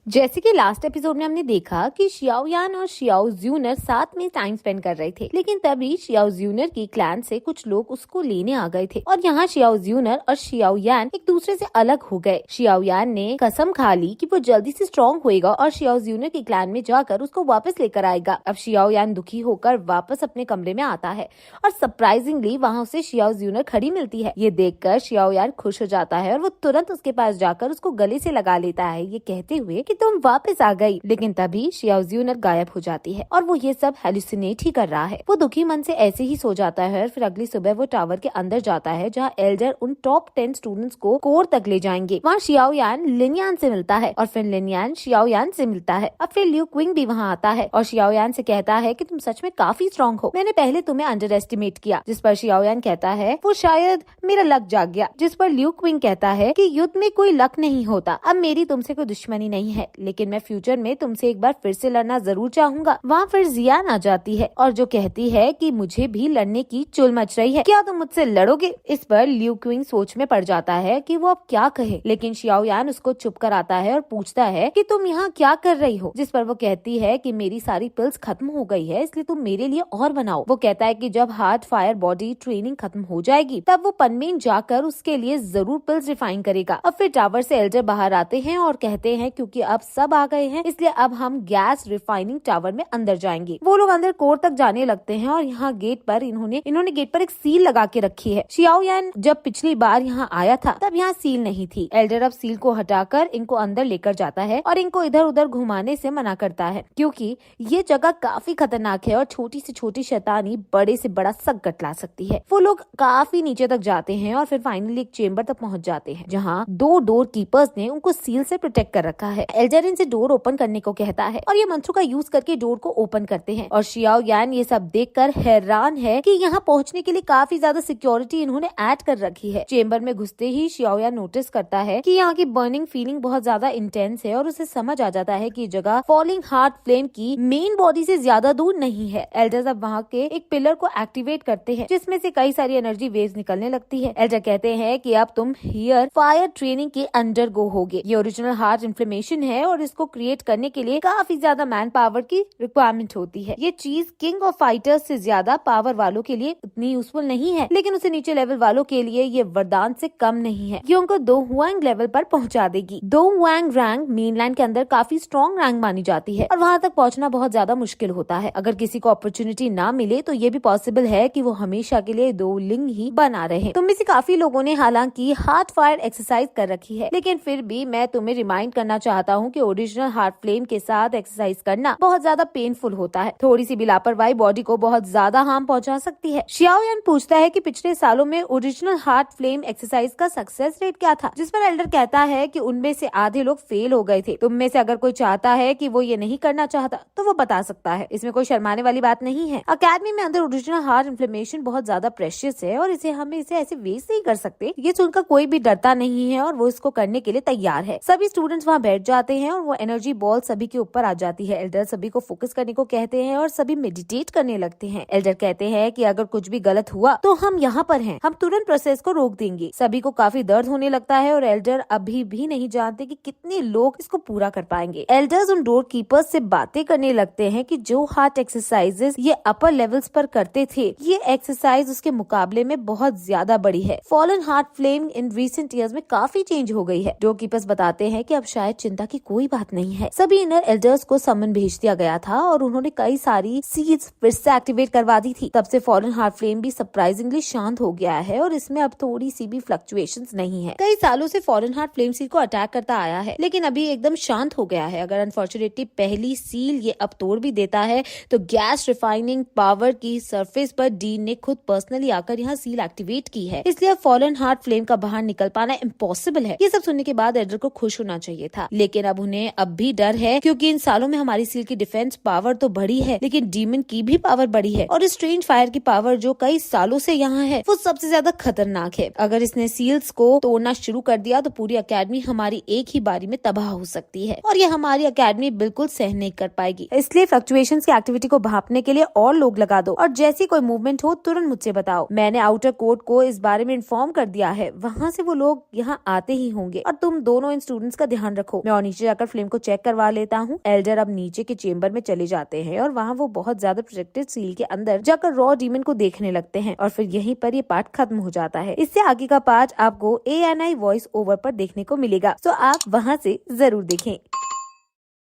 जैसे कि last episode में हमने देखा कि शियाओ यान और शियाओ ज्यूनर साथ में टाइम स्पेंड कर रहे थे, लेकिन तभी शियाओ ज्यूनर की क्लैन से कुछ लोग उसको लेने आ गए थे और यहाँ शियाओ ज्यूनर और शियाओ यान एक दूसरे से अलग हो गए। शियाओ यान ने कसम खा ली कि वो जल्दी से स्ट्रॉन्ग होएगा और शियाओ ज्यूनर की क्लैन में जाकर उसको वापस लेकर आएगा। अब शियाओ यान दुखी होकर वापस अपने कमरे में आता है और सरप्राइजिंगली वहाँ उसे शियाओ ज्यूनर खड़ी मिलती है। ये देखकर शियाओ यान खुश हो जाता है और वो तुरंत उसके पास जाकर उसको गले से लगा लेता है, ये कहते हुए कि तुम वापस आ गई। लेकिन तभी शियाओ ज्यूनर गायब हो जाती है और वो ये सब हेलुसिनेट ही कर रहा है। वो दुखी मन से ऐसे ही सो जाता है और फिर अगली सुबह वो टावर के अंदर जाता है जहाँ एल्डर उन टॉप 10 स्टूडेंट्स को कोर तक ले जाएंगे। वहाँ शियाओ यान लिनयान से मिलता है और फिर लिनयान शियाओ यान से मिलता है। अब फिर ल्यू क्विंग भी वहाँ आता है और शियाओ यान से कहता है कि तुम सच में काफी स्ट्रॉन्ग हो, मैंने पहले तुम्हें अंडर एस्टिमेट किया। जिस पर शियाओ यान कहता है वो शायद मेरा लक जाग गया। जिस पर ल्यू क्विंग कहता है कि युद्ध में कोई लक नहीं होता, अब मेरी तुमसे कोई दुश्मनी नहीं है, लेकिन मैं फ्यूचर में तुमसे एक बार फिर से लड़ना जरूर चाहूंगा। वहाँ फिर जियान आ जाती है और जो कहती है कि मुझे भी लड़ने की चुल मच रही है, क्या तुम मुझसे लड़ोगे? इस पर ल्यू क्विंग सोच में पड़ जाता है कि वो अब क्या कहे, लेकिन शियाओ यान उसको चुप कराता है और पूछता है कि तुम यहाँ क्या कर रही हो? जिस पर वो कहती है कि मेरी सारी पिल्स खत्म हो गई है, इसलिए तुम मेरे लिए और बनाओ। वो कहता है कि जब हार्ट फायर बॉडी ट्रेनिंग खत्म हो जाएगी तब वो पनमेन जाकर उसके लिए जरूर पिल्स रिफाइन करेगा। अब फिर टावर से एल्डर बाहर आते हैं और कहते हैं क्योंकि अब सब आ गए हैं इसलिए अब हम गैस रिफाइनिंग टावर में अंदर जाएंगे। वो लोग अंदर कोर तक जाने लगते हैं और यहाँ गेट पर इन्होंने गेट पर एक सील लगा के रखी है। शियाओ यान जब पिछली बार यहाँ आया था तब यहाँ सील नहीं थी। एल्डर अब सील को हटाकर इनको अंदर लेकर जाता है और इनको इधर उधर घुमाने से मना करता है क्योंकि ये जगह काफी खतरनाक है और छोटी से छोटी शैतानी बड़े से बड़ा संकट ला सकती है। वो लोग काफी नीचे तक जाते हैं और फिर फाइनली एक चेम्बर तक पहुँच जाते हैं जहाँ 2 डोर कीपर्स ने उनको सील से प्रोटेक्ट कर रखा है। एल्डर इनसे डोर ओपन करने को कहता है और ये मंत्रों का यूज करके डोर को ओपन करते हैं और शियाओ यान ये सब देखकर हैरान है कि यहाँ पहुँचने के लिए काफी ज्यादा सिक्योरिटी इन्होंने ऐड कर रखी है। चेम्बर में घुसते ही शियाओ यान नोटिस करता है कि यहाँ की बर्निंग फीलिंग बहुत ज्यादा इंटेंस है और उसे समझ आ जाता है कि ये जगह फॉलिंग हार्ट फ्लेम की मेन बॉडी से ज्यादा दूर नहीं है। एल्डर्स अब वहाँ के एक पिलर को एक्टिवेट करते हैं जिसमें से कई सारी एनर्जी वेव्स निकलने लगती है। एल्डर कहते हैं कि अब तुम हियर फायर ट्रेनिंग के अंडर गो होगे। ये ओरिजिनल हार्ट इन्फ्लेमेशन है और इसको क्रिएट करने के लिए काफी ज्यादा मैन पावर की रिक्वायरमेंट होती है। ये चीज किंग ऑफ फाइटर्स से ज्यादा पावर वालों के लिए उतनी यूजफुल नहीं है, लेकिन उसे नीचे लेवल वालों के लिए ये वरदान से कम नहीं है। ये उनको दो हुआंग लेवल पर पहुंचा देगी। दो हुआंग रैंक मेनलैंड के अंदर काफी स्ट्रॉन्ग रैंक मानी जाती है और वहाँ तक पहुँचना बहुत ज्यादा मुश्किल होता है। अगर किसी को अपॉर्चुनिटी ना मिले तो ये भी पॉसिबल है कि वो हमेशा के लिए 2 लिंग ही बना रहे। तुम में से काफी लोगों ने हालांकि हार्ट फायर एक्सरसाइज कर रखी है, लेकिन फिर भी मैं तुम्हें रिमाइंड करना चाहता हूँ कि ओरिजिनल हार्ट फ्लेम के साथ एक्सरसाइज करना बहुत ज्यादा पेनफुल होता है। थोड़ी सी भी लापरवाही बॉडी को बहुत ज्यादा हार्म पहुंचा सकती है। शियाओ यान पूछता है कि पिछले सालों में ओरिजिनल हार्ट फ्लेम एक्सरसाइज का सक्सेस रेट क्या था, जिस पर एल्डर कहता है कि उनमें से आधे लोग फेल हो गए थे। तुम में से अगर कोई चाहता है कि वो ये नहीं करना चाहता तो वो बता सकता है, इसमें कोई शर्माने वाली बात नहीं है। अकेडमी में अंदर ओरिजिनल हार्ट इन्फ्लेमेशन बहुत ज्यादा प्रेशियस है और हमें इसे ऐसे वेस्ट नहीं कर सकते। ये सुनकर कोई भी डरता नहीं है और वो इसको करने के लिए तैयार है। सभी स्टूडेंट्स वहाँ बैठ जाते हैं और वो एनर्जी बॉल सभी के ऊपर आ जाती है। एल्डर सभी को फोकस करने को कहते हैं और सभी मेडिटेट करने लगते हैं। एल्डर कहते हैं कि अगर कुछ भी गलत हुआ तो हम यहाँ पर हैं, हम तुरंत प्रोसेस को रोक देंगे। सभी को काफी दर्द होने लगता है और एल्डर अभी भी नहीं जानते कि कितने लोग इसको पूरा कर पाएंगे। एल्डर्स उन डोर कीपर्स से बातें करने लगते हैं कि जो हार्ट एक्सरसाइजेस ये अपर लेवल्स पर करते थे, ये एक्सरसाइज उसके मुकाबले में बहुत ज्यादा बड़ी है। Fallen heart flame in recent years में काफी चेंज हो गई है। डोर कीपर्स बताते हैं कि अब शायद चिंता की कोई बात नहीं है। सभी इनर एल्डर्स को समन भेज दिया गया था और उन्होंने कई सारी सीड्स फिर से एक्टिवेट करवा दी थी। तब से फॉलन हार्ट फ्लेम भी सरप्राइजिंगली शांत हो गया है और इसमें अब थोड़ी सी भी फ्लक्चुएशंस नहीं है। कई सालों से फॉलन हार्ट फ्लेम सील को अटैक करता आया है, लेकिन अभी एकदम शांत हो गया है। अगर अनफॉर्चुनेटली पहली सील ये अब तोड़ भी देता है तो गैस रिफाइनिंग पावर की सरफेस पर डीन ने खुद पर्सनली आकर यहाँ सील एक्टिवेट की है, इसलिए फॉलन हार्ट फ्लेम का बाहर निकल पाना इम्पॉसिबल है। ये सब सुनने के बाद एल्डर को खुश होना चाहिए था, लेकिन अब उन्हें अब भी डर है क्योंकि इन सालों में हमारी सील की डिफेंस पावर तो बढ़ी है, लेकिन डीमन की भी पावर बढ़ी है और स्ट्रेंज फायर की पावर जो कई सालों से यहाँ है वो सबसे ज्यादा खतरनाक है। अगर इसने सील्स को तोड़ना शुरू कर दिया तो पूरी अकेडमी हमारी एक ही बारी में तबाह हो सकती है और ये हमारी अकेडमी बिल्कुल सहन नहीं कर पाएगी। इसलिए फ्लक्चुएशंस की एक्टिविटी को भांपने के लिए और लोग लगा दो और जैसी कोई मूवमेंट हो तुरंत मुझसे बताओ। मैंने आउटर कोर्ट को इस बारे में इन्फॉर्म कर दिया है, वहाँ से वो लोग यहाँ आते ही होंगे और तुम दोनों इन स्टूडेंट्स का ध्यान रखो। मैं नीचे जाकर फ्लेम को चेक करवा लेता हूँ। एल्डर अब नीचे के चेम्बर में चले जाते हैं और वहाँ वो बहुत ज्यादा प्रोटेक्टेड सील के अंदर जाकर रॉ डीमन को देखने लगते हैं और फिर यहीं पर ये पार्ट खत्म हो जाता है। इससे आगे का पार्ट आपको ANI वॉइस ओवर पर देखने को मिलेगा, तो आप वहाँ से जरूर देखें।